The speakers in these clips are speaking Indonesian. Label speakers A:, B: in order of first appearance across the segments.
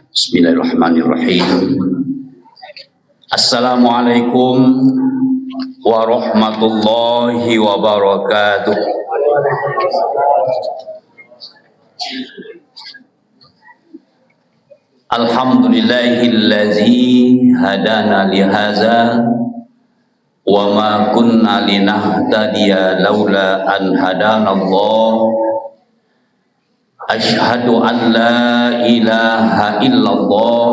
A: Bismillahirrahmanirrahim. Assalamualaikum warahmatullahi wabarakatuh. Alhamdulillahillazi hadana lihaza wa ma kunna linahtadiya laula an hadanallah. Asyhadu an la ilaha illallah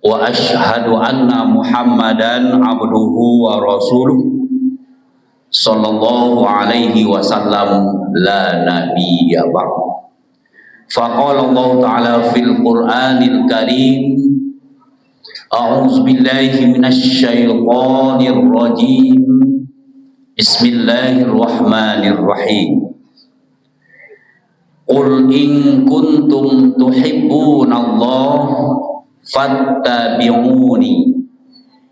A: wa asyhadu anna Muhammadan abduhu wa rasuluh sallallahu alaihi wasallam la nabiyya ba'd. Faqala Allah ta'ala fil Qur'anil Karim, a'udzu billahi minasy syaithanir rajim. Bismillahirrahmanirrahim. Qul in kuntum tuhibbunallaha fattabi'uni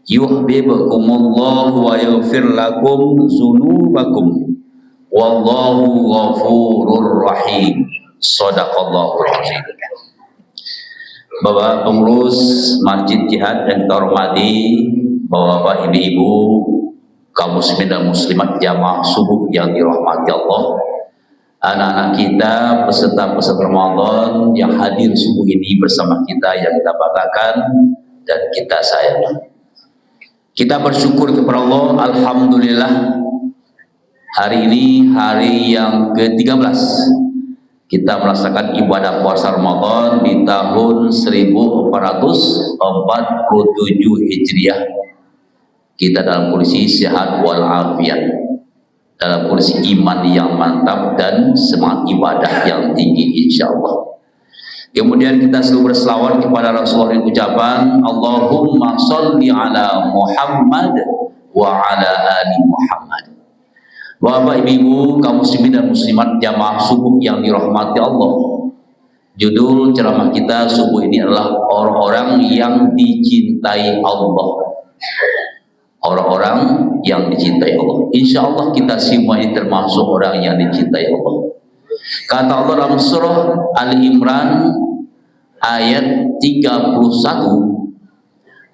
A: yuhibbukumullahu wa yaghfir lakum dzunubakum wallahu ghafurur rahim. Shadaqallahul azim. Bapak pengurus Masjid Jihad yang kita hormati, Bapak-bapak, ibu-ibu, kaum muslimin dan muslimat jamaah subuh yang dirahmati Allah, anak-anak kita, peserta-peserta Ramadan yang hadir subuh ini bersama kita yang kita banggakan dan kita sayang. Kita bersyukur kepada Allah, alhamdulillah, hari ini hari yang ke-13 kita melaksanakan ibadah puasa Ramadan di tahun 1447 Hijriah. Kita dalam kondisi sehat walafiat, dalam kondisi iman yang mantap dan semangat ibadah yang tinggi insyaallah. Kemudian kita selalu berselawat kepada Rasulullah dengan ucapan Allahumma sholli ala Muhammad wa ala ali Muhammad. Bapak, ibu, kaum muslimin dan muslimat jamaah subuh yang dirahmati Allah, judul ceramah kita subuh ini adalah orang-orang yang dicintai Allah. Orang-orang yang dicintai Allah. Insya Allah kita semua ini termasuk orang yang dicintai Allah. Kata Allah dalam surah Ali Imran ayat 31,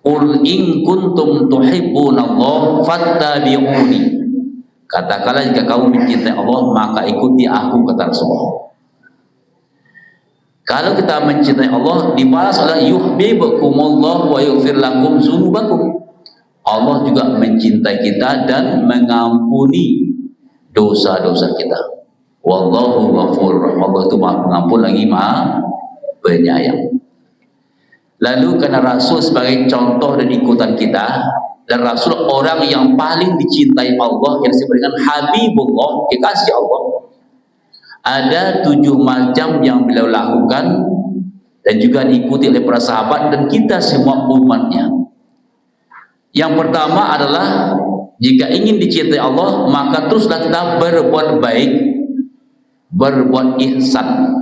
A: Qul in kuntum tuhibbunallaha fattabi'uni. Katakanlah jika kamu mencintai Allah maka ikuti aku, kata Rasulullah. Kalau kita mencintai Allah dibalas oleh yuhibbukumullah wa yaghfir lakum dzunubakum. Allah juga mencintai kita dan mengampuni dosa-dosa kita. Wallahu ghafurur rahim. Allah itu Maha Pengampun lagi Maha Penyayang. Lalu karena Rasul sebagai contoh dan ikutan kita, dan Rasul orang yang paling dicintai Allah, yang disebut dengan Habibullah, kekasih Allah. Ada 7 macam yang beliau lakukan dan juga diikuti oleh para sahabat dan kita semua umatnya. Yang pertama adalah jika ingin dicintai Allah maka teruslah kita berbuat baik, berbuat ihsan.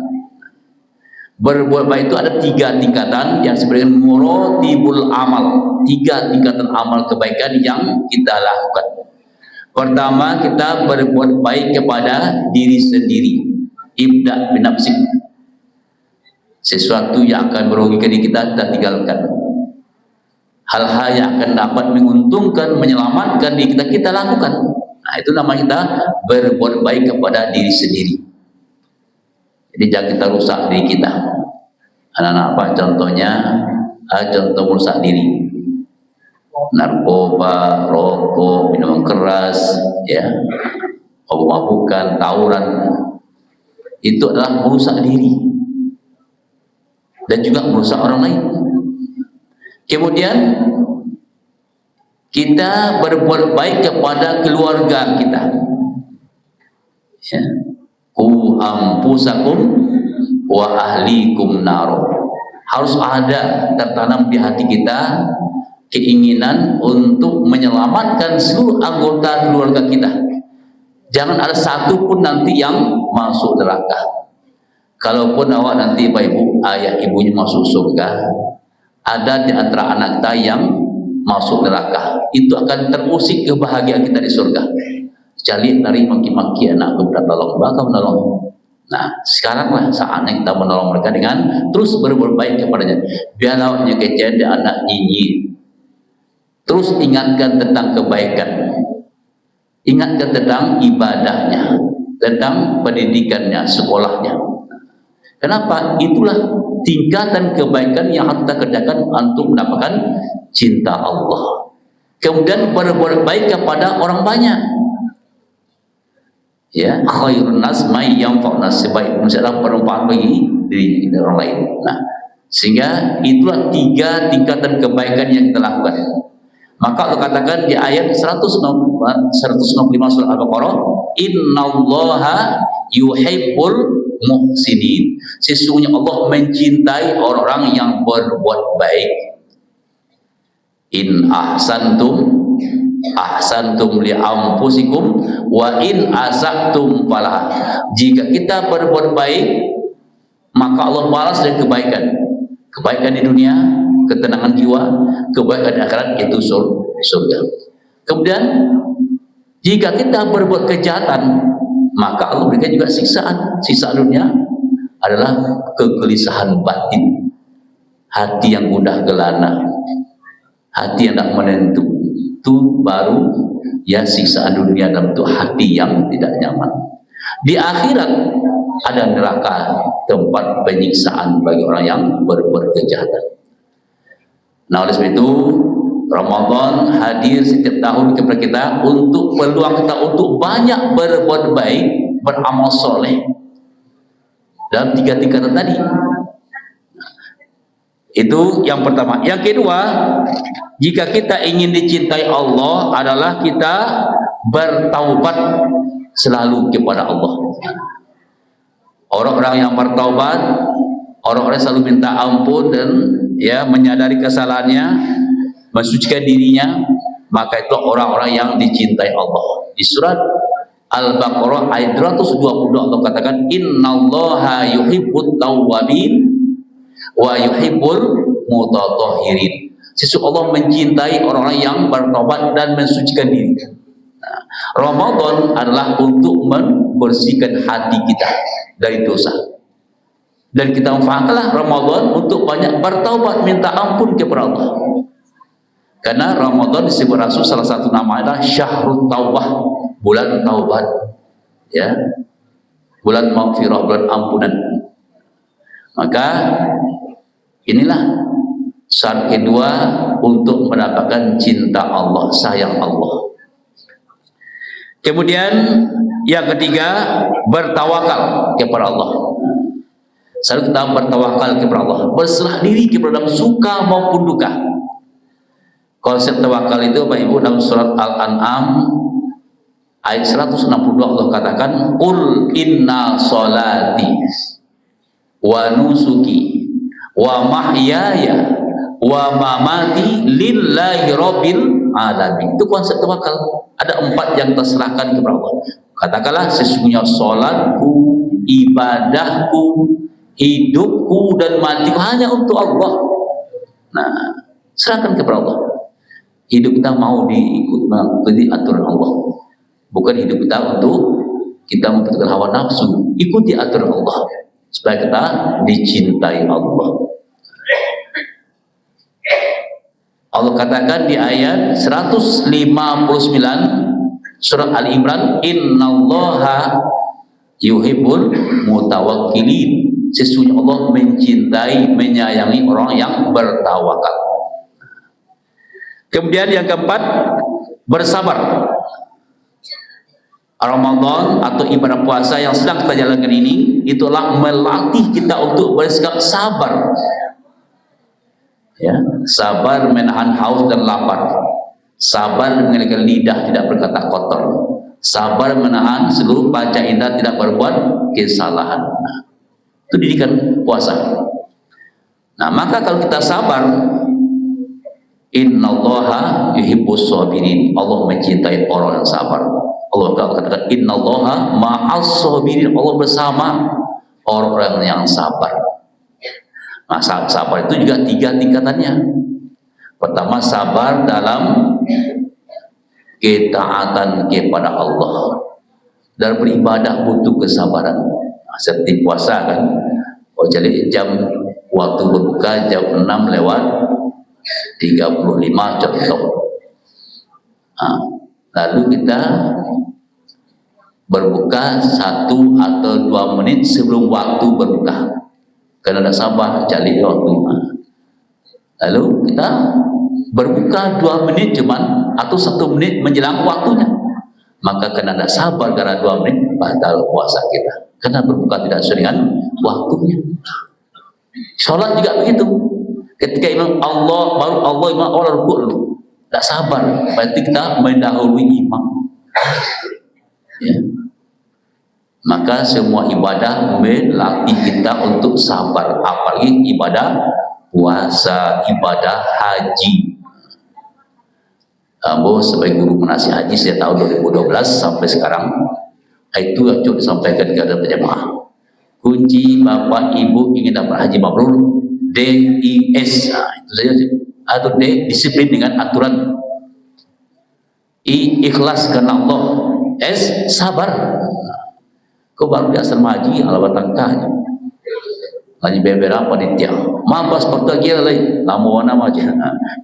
A: Berbuat baik itu ada 3 tingkatan yang sebenarnya muratibul amal, 3 tingkatan amal kebaikan yang kita lakukan. Pertama, kita berbuat baik kepada diri sendiri. Ibda' binafsik. Sesuatu yang akan merugikan diri kita tinggalkan. Hal-hal yang akan dapat menguntungkan, menyelamatkan diri kita, kita lakukan. Nah, itu namanya kita berbuat baik kepada diri sendiri. Jadi jangan kita rusak diri kita. Anak-anak apa contohnya? Contoh merusak diri. Narkoba, rokok, minuman keras, ya, mabuk-mabukan, tawuran. Itu adalah merusak diri. Dan juga merusak orang lain. Kemudian kita berbuat baik kepada keluarga kita. Ya. Qu anfusakum wa ahlikum nar. Harus ada tertanam di hati kita keinginan untuk menyelamatkan seluruh anggota keluarga kita. Jangan ada satu pun nanti yang masuk neraka. Kalaupun awak nanti Bapak Ibu, ayah ibunya masuk surga, ada di antara anak kita yang masuk neraka, itu akan terusik kebahagiaan kita di surga. Cari dari maki-maki anak kepada tolong, bakal menolong. Nah, sekaranglah saatnya kita menolong mereka dengan terus berbuat baik kepadanya. Biar awaknya kecil dia anak nyinyir. Terus ingatkan tentang kebaikan, ingatkan tentang ibadahnya, tentang pendidikannya, sekolahnya. Kenapa? Itulah tingkatan kebaikan yang harus kita kerjakan untuk mendapatkan cinta Allah. Kemudian berbuat baik kepada orang banyak. Ya, khairun nas may yanfa'un nas, sebaik manusia adalah bermanfaat bagi diri orang lain. Nah, sehingga itulah 3 tingkatan kebaikan yang kita lakukan. Maka Allah katakan di ayat 165 surah Al-Baqarah, innallaha yuhibbul muhsinin. Sesungguhnya Allah mencintai orang-orang yang berbuat baik. In ahsantum li anfusikum wa in asa'tum falah. Jika kita berbuat baik, maka Allah balas dengan kebaikan. Kebaikan di dunia, ketenangan jiwa, kebaikan di akhirat, itu surga. Kemudian jika kita berbuat kejahatan, maka Allah berikan juga siksaan. Siksaan dunia adalah kegelisahan batin, hati yang mudah gelana, hati yang tidak menentu. Itu baru ya siksaan dunia dalam bentuk hati yang tidak nyaman. Di akhirat ada neraka, tempat penyiksaan bagi orang yang berbuat kejahatan. Nah, oleh sebab itu Ramadan hadir setiap tahun kepada kita untuk peluang kita untuk banyak berbuat baik, beramal soleh dalam 3 tingkatan tadi. Itu yang pertama. Yang kedua, jika kita ingin dicintai Allah adalah kita bertaubat selalu kepada Allah. Orang-orang yang bertaubat, orang-orang yang selalu minta ampun dan ya menyadari kesalahannya, mensucikan dirinya, maka itu orang-orang yang dicintai Allah. Di surat Al-Baqarah ayat 220 Allah katakan, innallaha yuhibbut tawwabin wa yuhibbul mutatahhirin. Sesungguhnya Allah mencintai orang-orang yang bertobat dan mensucikan diri. Nah, Ramadan adalah untuk membersihkan hati kita dari dosa. Dan kita manfaatkanlah Ramadan untuk banyak bertaubat, minta ampun kepada Allah. Karena Ramadan disebut Rasul salah satu nama adalah Syahrul Taubah, bulan taubat. Ya. Bulan maghfirah, bulan ampunan. Maka inilah syarat kedua untuk mendapatkan cinta Allah, sayang Allah. Kemudian yang ketiga, bertawakal kepada Allah. Selalu kita bertawakal kepada Allah, berserah diri kepada Allah, suka maupun duka. Konsep tawakal itu Bapak Ibu dalam surat Al-An'am ayat 162 Allah katakan, qul inna sholati wa nusuki wa mahyaya wa mamati lillahi rabbil alamin. Itu konsep tawakal. Ada 4 yang terserahkan kepada Allah. Katakanlah, sesungguhnya sholatku, ibadahku, hidupku dan matiku hanya untuk Allah. Nah, serahkan kepada Allah. Hidup kita mau diikuti aturan Allah, bukan hidup kita untuk kita memperhatikan hawa nafsu. Ikuti aturan Allah supaya kita dicintai Allah. Allah katakan di ayat 159 surah Ali Imran, innallaha yuhibbul mutawakkilin. Sesungguhnya Allah mencintai, menyayangi orang yang bertawakal. Kemudian yang keempat, bersabar. Ramadan atau ibadah puasa yang sedang kita jalankan ini, itulah melatih kita untuk bersikap sabar. Ya, sabar menahan haus dan lapar, sabar mengendalikan lidah tidak berkata kotor, sabar menahan seluruh panca indera tidak berbuat kesalahan. Nah, itu didikan puasa. Nah, maka kalau kita sabar, innallaha yuhibbus sabirin. Allah mencintai orang yang sabar. Allah katakan innallaha ma'as sabirin. Allah bersama orang-orang yang sabar. Nah, sabar itu juga 3 tingkatannya. Pertama, sabar dalam ketaatan kepada Allah. Dalam beribadah butuh kesabaran. seperti puasa kan. Oh, jadi jam waktu berbuka jam 6:35 contoh. Lalu kita berbuka 1 atau 2 menit sebelum waktu berbuka. Karena tidak sabar cari waktu. Lalu kita berbuka 2 menit cuman atau 1 menit menjelang waktunya. Maka karena tidak sabar karena 2 menit batal puasa kita. Karena berbuka tidak sesuai dengan waktunya. Sholat juga begitu. Ketika imam Allah baru Allah imam Allah rukuk dulu. Tak sabar, berarti kita mendahului imam. Ya. Maka semua ibadah melatih kita untuk sabar, apalagi ibadah puasa, ibadah haji. Ambo sebagai guru menasih haji saya tahun 2012 sampai sekarang, itu yang coba disampaikan kepada jemaah. Kunci bapak ibu ingin dapat haji mabrur, DIS, itu saja. Atau D, disiplin dengan aturan. I, ikhlas karena Allah. S, sabar. Kau baru di asrama haji ala batangkahnya. Hanya beberapa panitia. Mapas pertagian lain, lama nama aja.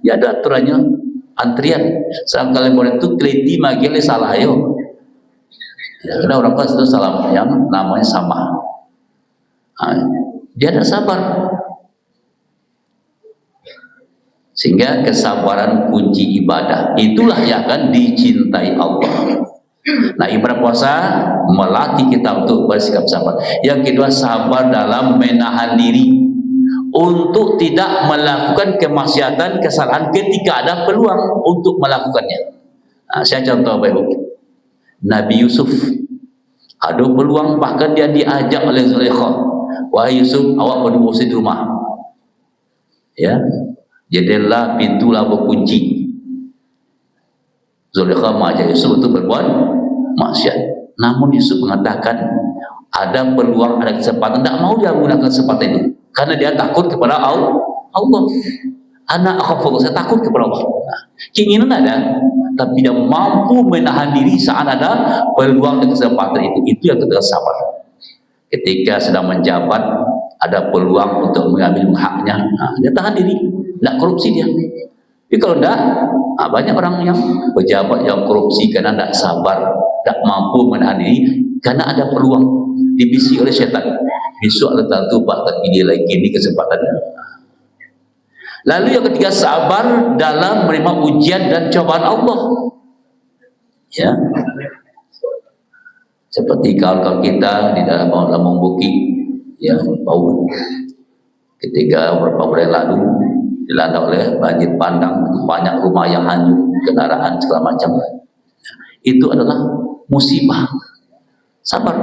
A: Ya ada aturannya, antrian. Saat kalian boleh itu kredi magile salah ayo. Ya, ada orang kelas itu salah yang namanya sama. Dia ada sabar. Sehingga kesabaran kunci ibadah itulah yang akan dicintai Allah. Nah, ibadah puasa melatih kita untuk bersikap sabar. Yang kedua, sabar dalam menahan diri untuk tidak melakukan kemaksiatan, kesalahan ketika ada peluang untuk melakukannya. Nah, saya contoh Bapak Ibu. Nabi Yusuf ada peluang, bahkan dia diajak oleh Zulaikha, wahai Yusuf, awak berdosa di rumah. Ya. Jadilah pintulah berkunci. Zulaikha mengajak Yusuf untuk berbuat maksiat. Namun Yusuf mengatakan ada peluang, ada kesempatan, tidak mau dia menggunakan kesempatan itu karena dia takut kepada Allah. Anak akhafu, saya takut kepada Allah. Keinginan ada, tapi dia mampu menahan diri saat ada peluang dan kesempatan itu. Itu yang kita sabar. Ketika sedang menjabat, ada peluang untuk mengambil haknya, dia tahan diri. Tidak korupsi dia. Tapi kalau tidak, banyak orang yang pejabat yang korupsi karena tidak sabar, tidak mampu menahan diri, karena ada peluang dibisi oleh setan. Besok ada tentu Pak, tapi dia lagi ini kesempatannya. Lalu yang ketiga, sabar dalam menerima ujian dan cobaan Allah. Ya, seperti kawan-kawan kita di dalam Lampung Bukit, ya, Paul. Ketika beberapa bulan lalu dilanda oleh banjir bandang, banyak rumah yang hanyut, kendaraan segala macam. Itu adalah musibah. Sabar.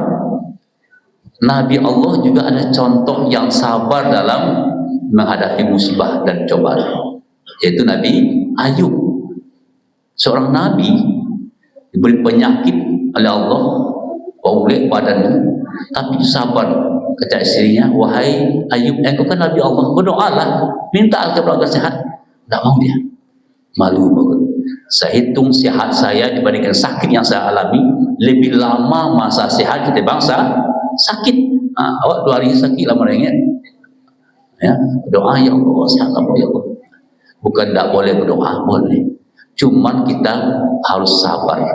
A: Nabi Allah juga ada contoh yang sabar dalam menghadapi musibah dan cobaan, yaitu Nabi Ayub. Seorang nabi diberi penyakit oleh Allah, baulik badannya, tapi sabar. Kata istrinya, wahai Ayub, engkau kan Nabi Allah, berdoalah, minta kepada Allah sehat. Tidak mau dia, malu banget. Saya hitung sehat saya dibandingkan sakit yang saya alami, lebih lama masa sehat kita bangsa sakit. Awak 2 hari sakit lama ringan. Ya, doa ya Allah, sehat apa ya Allah. Bukan tidak boleh berdoa, boleh. Cuman kita harus sabar,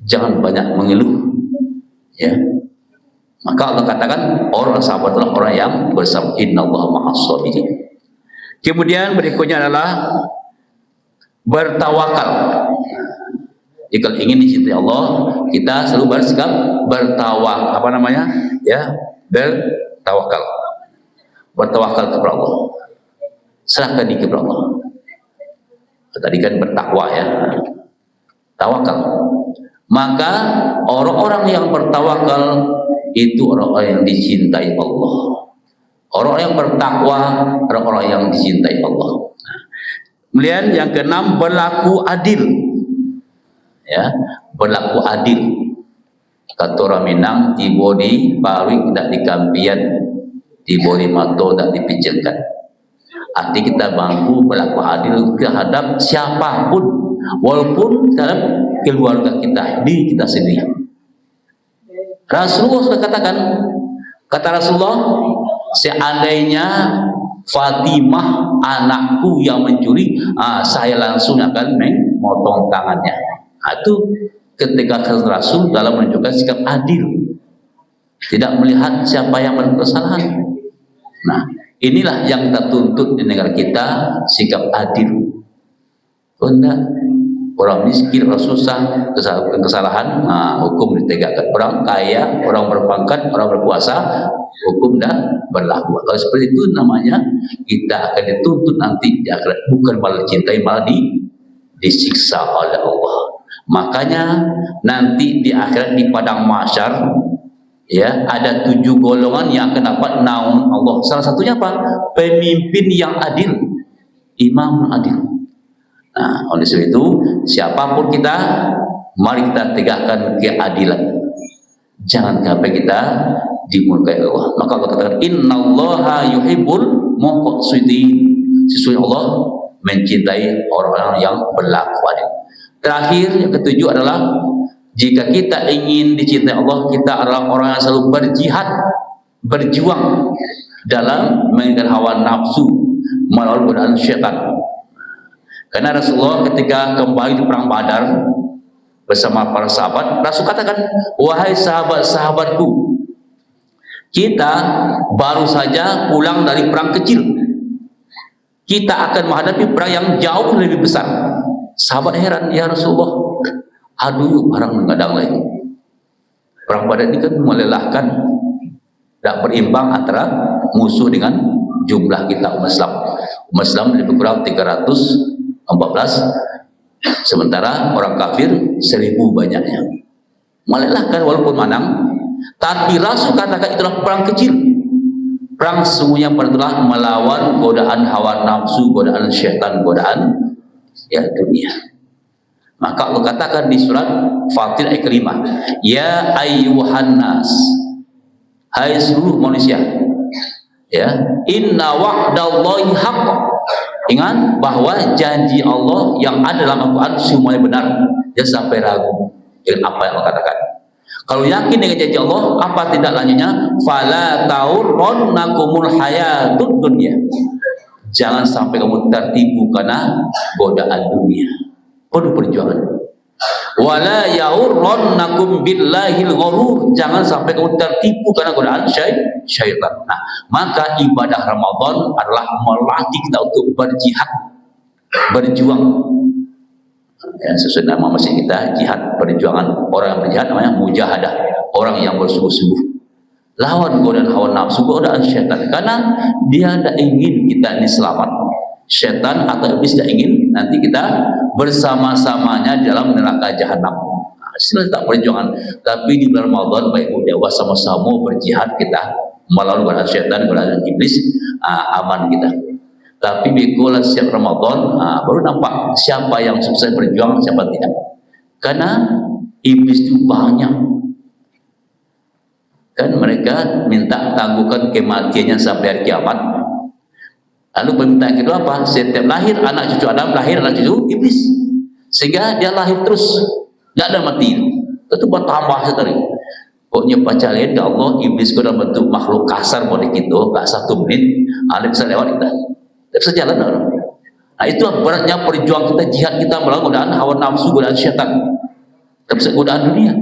A: jangan banyak mengeluh. Ya. Maka Allah katakan orang sabar adalah orang yang bersabar. Innallaha ma'as sabirin. Kemudian berikutnya adalah bertawakal. Jika ingin dicintai Allah, kita selalu bersikap bertawakal. Ya, bertawakal. Bertawakal kepada Allah. Serahkan diri kepada Allah. Tadi kan bertakwa ya. Tawakal. Maka orang-orang yang bertawakal itu orang-orang yang dicintai Allah. Orang yang bertakwa, orang-orang yang dicintai Allah. Kemudian yang keenam, berlaku adil. Ya, berlaku adil. Kata orang Minang, tibo di parik tidak dikampian, tibo di mato tidak dipinjamkan. Arti kita mampu berlaku adil terhadap siapapun, walaupun dalam keluarga kita, diri kita sendiri. Rasulullah sudah katakan, Kata Rasulullah, seandainya Fatimah anakku yang mencuri, saya langsung akan memotong tangannya. Itu ketegasan Rasul dalam menunjukkan sikap adil, tidak melihat siapa yang melakukan kesalahan. Nah, inilah yang kita tuntut di negara kita, sikap adil. Enggak, orang miskin, orang susah, kesalahan, hukum ditegakkan. Orang kaya, orang berpangkat, orang berkuasa, hukum dah berlaku. Kalau seperti itu namanya kita akan dituntut nanti di akhirat, bukan malah dicintai, malah disiksa oleh Allah. Makanya nanti di akhirat di padang mahsyar, ya, ada 7 golongan yang akan dapat naungan Allah. Salah satunya apa? Pemimpin yang adil, imam adil. Nah, oleh sebab itu, siapapun kita, mari kita tegakkan keadilan. Jangan sampai kita dimurkai Allah. Maka Allah katakan, innallaha yuhibbul muqsitin. Sesungguhnya Allah mencintai orang-orang yang berlaku adil. Terakhir, yang ketujuh adalah, jika kita ingin dicintai Allah, kita adalah orang yang selalu berjihad, berjuang dalam menginginkan hawa nafsu, melawan godaan syaitan. Karena Rasulullah ketika kembali di perang Badar bersama para sahabat, Rasul katakan, wahai sahabat-sahabatku, kita baru saja pulang dari perang kecil, kita akan menghadapi perang yang jauh lebih besar. Sahabat heran, ya Rasulullah, aduh, orang mengadang lagi. Perang Badar ini kan melelahkan, tidak berimbang antara musuh dengan jumlah kita umat Islam. Umat Islam lebih kurang 314, sementara orang kafir 1000 banyaknya. Melelahkan walaupun menang, tapi Rasul katakan itulah perang kecil. Perang sesungguhnya adalah melawan godaan hawa nafsu, godaan syaitan, godaan ya dunia. Maka Allah katakan di surat Fatir ayat ke-5, ya ayyuhan nas, hai seluruh manusia, ya, inna wa'dallahi haqq. Ingat bahwa janji Allah yang ada dalam Al-Quran semuanya benar. Jangan sampai ragu dengan apa yang Allah katakan. Kalau yakin dengan janji Allah, apa tindak lanjutnya? Fala taurrannakumul hayatud dunya. Jangan sampai kamu tertipu karena godaan dunia. Penuh perjuangan. Wala yaurrannakum billahil ghurur. Jangan sampai kamu tertipu karena godaan syaitan. Nah, maka ibadah Ramadan adalah melatih kita untuk berjihad, berjuang. Ya, sesuai nama masjid kita, jihad, perjuangan. Orang yang berjihad namanya mujahadah, orang yang bersungguh-sungguh lawan godaan hawa nafsu, godaan syaitan, karena dia tidak ingin kita ini selamat. Syaitan atau iblis tidak ingin nanti kita bersama-samanya dalam neraka jahanam. Sila tak perjuangan, tapi di bulan Ramadan baik dewa sama-sama berjihad, kita melawan godaan syaitan, godaan iblis, aman kita. Tapi bila setiap Ramadan baru nampak siapa yang sukses berjuang, siapa tidak. Karena iblis itu banyak. Kan mereka minta tangguhkan kematiannya sampai hari kiamat. Lalu permintaan kedua apa? Setiap lahir anak cucu Adam, lahir anak cucu iblis, sehingga dia lahir terus, nggak ada mati. Itu bertambah sekali. Pokoknya pacalian ya Allah, iblis dalam bentuk makhluk kasar boleh gitu, nggak 1 menit, ada bisa lewat kita, tidak bisa jalan orang. Nah, itu beratnya perjuangan kita, jihad kita melawan godaan hawa nafsu, godaan syaitan, tidak bisa godaan dunia.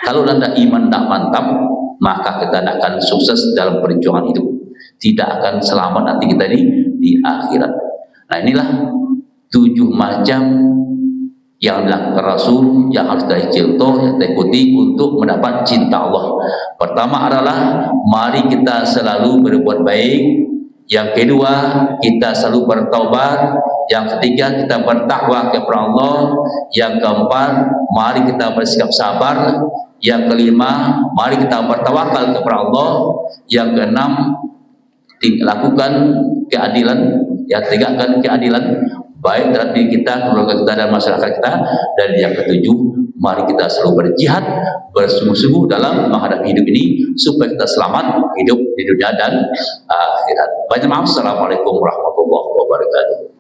A: Kalau anda iman tak mantap, maka kita tidak akan sukses dalam perjuangan hidup, tidak akan selamat nanti kita di akhirat. Nah, inilah 7 macam yang dilakukan Rasul yang harus kita contoh, yang kita ikuti untuk mendapat cinta Allah. Pertama adalah mari kita selalu berbuat baik. Yang kedua, kita selalu bertaubat. Yang ketiga, kita bertakwa kepada Allah. Yang keempat, mari kita bersikap sabar. Yang kelima, mari kita bertawakal kepada Allah. Yang keenam, lakukan keadilan, ya, tegakkan keadilan baik dalam diri kita, keluarga kita, dan masyarakat kita. Dan yang ketujuh, mari kita selalu berjihad, bersungguh-sungguh dalam menghadapi hidup ini supaya kita selamat hidup di dunia dan akhirat. Banyak maaf. Assalamualaikum warahmatullahi wabarakatuh.